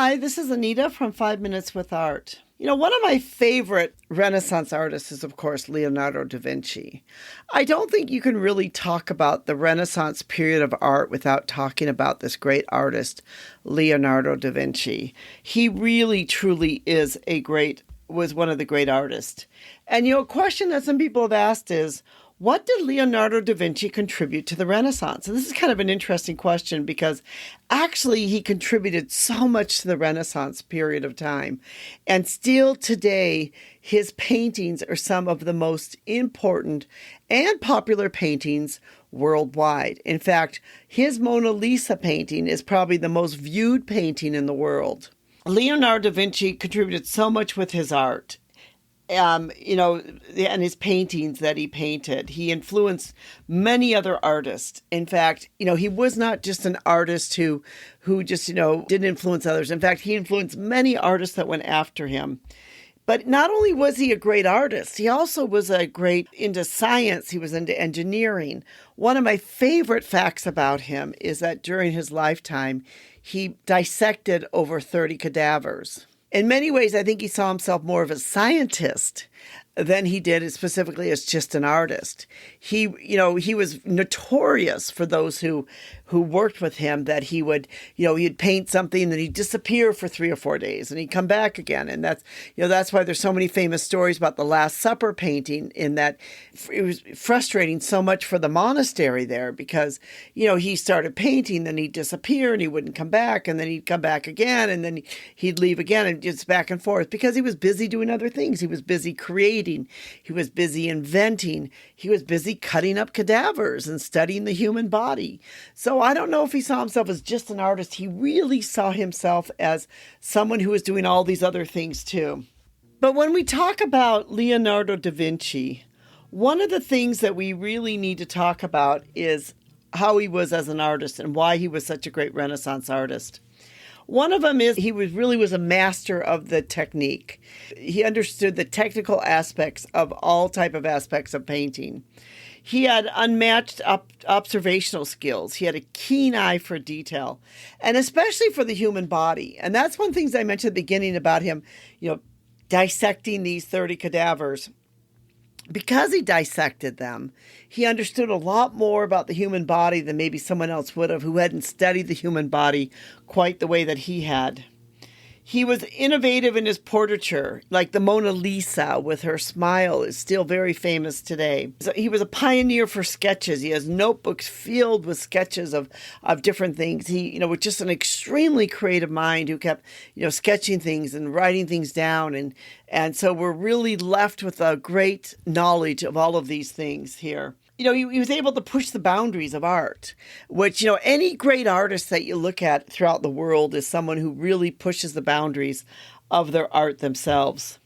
Hi, this is Anita from 5 Minutes with Art. One of my favorite Renaissance artists is, of course, Leonardo da Vinci. I don't think you can really talk about the Renaissance period of art without talking about this great artist, Leonardo da Vinci. He really, truly was one of the great artists. And, a question that some people have asked is, what did Leonardo da Vinci contribute to the Renaissance? And this is kind of an interesting question because actually he contributed so much to the Renaissance period of time. And still today, his paintings are some of the most important and popular paintings worldwide. In fact, his Mona Lisa painting is probably the most viewed painting in the world. Leonardo da Vinci contributed so much with his art. And his paintings that he painted. He influenced many other artists. In fact, he was not just an artist who just, didn't influence others. In fact, he influenced many artists that went after him. But not only was he a great artist, he also was into science. He was into engineering. One of my favorite facts about him is that during his lifetime, he dissected over 30 cadavers. In many ways, I think he saw himself more of a scientist than he did specifically as just an artist. He was notorious for those who worked with him that he would, he'd paint something and then he'd disappear for 3 or 4 days and he'd come back again. And that's why there's so many famous stories about the Last Supper painting, in that it was frustrating so much for the monastery there because, he started painting, then he'd disappear and he wouldn't come back, and then he'd come back again, and then he'd leave again, and just back and forth because he was busy doing other things. He was busy creating. He was busy inventing. He was busy cutting up cadavers and studying the human body. So I don't know if he saw himself as just an artist. He really saw himself as someone who was doing all these other things too. But when we talk about Leonardo da Vinci, one of the things that we really need to talk about is how he was as an artist and why he was such a great Renaissance artist. One of them is he was a master of the technique. He understood the technical aspects of all type of aspects of painting. He had unmatched observational skills. He had a keen eye for detail, and especially for the human body. And that's one of the things I mentioned at the beginning about him, dissecting these 30 cadavers. Because he dissected them, he understood a lot more about the human body than maybe someone else would have who hadn't studied the human body quite the way that he had. He was innovative in his portraiture, like the Mona Lisa with her smile is still very famous today. So he was a pioneer for sketches. He has notebooks filled with sketches of different things. He, with just an extremely creative mind who kept, sketching things and writing things down. And so we're really left with a great knowledge of all of these things here. He was able to push the boundaries of art, which, any great artist that you look at throughout the world is someone who really pushes the boundaries of their art themselves.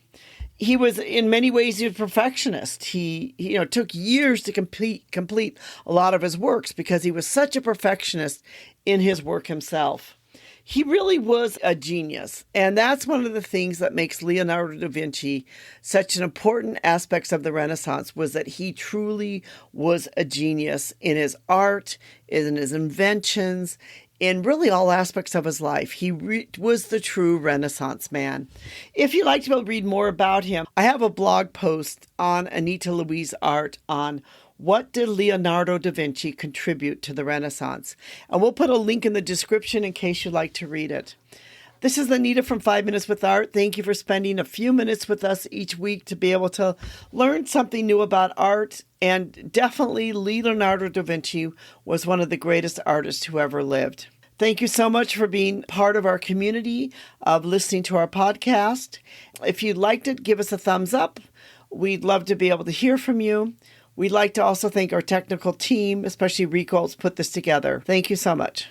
He was, in many ways, a perfectionist. He took years to complete a lot of his works because he was such a perfectionist in his work himself. He really was a genius, and that's one of the things that makes Leonardo da Vinci such an important aspect of the Renaissance, was that he truly was a genius in his art, in his inventions, in really all aspects of his life. He was the true Renaissance man. If you'd like to be able to read more about him, I have a blog post on Anita Louise Art on what did Leonardo da Vinci contribute to the Renaissance? And we'll put a link in the description in case you'd like to read it. This is Anita from 5 Minutes with Art. Thank you for spending a few minutes with us each week to be able to learn something new about art. And definitely Leonardo da Vinci was one of the greatest artists who ever lived. Thank you so much for being part of our community of listening to our podcast. If you liked it, give us a thumbs up. We'd love to be able to hear from you. We'd like to also thank our technical team, especially Rico, who's put this together. Thank you so much.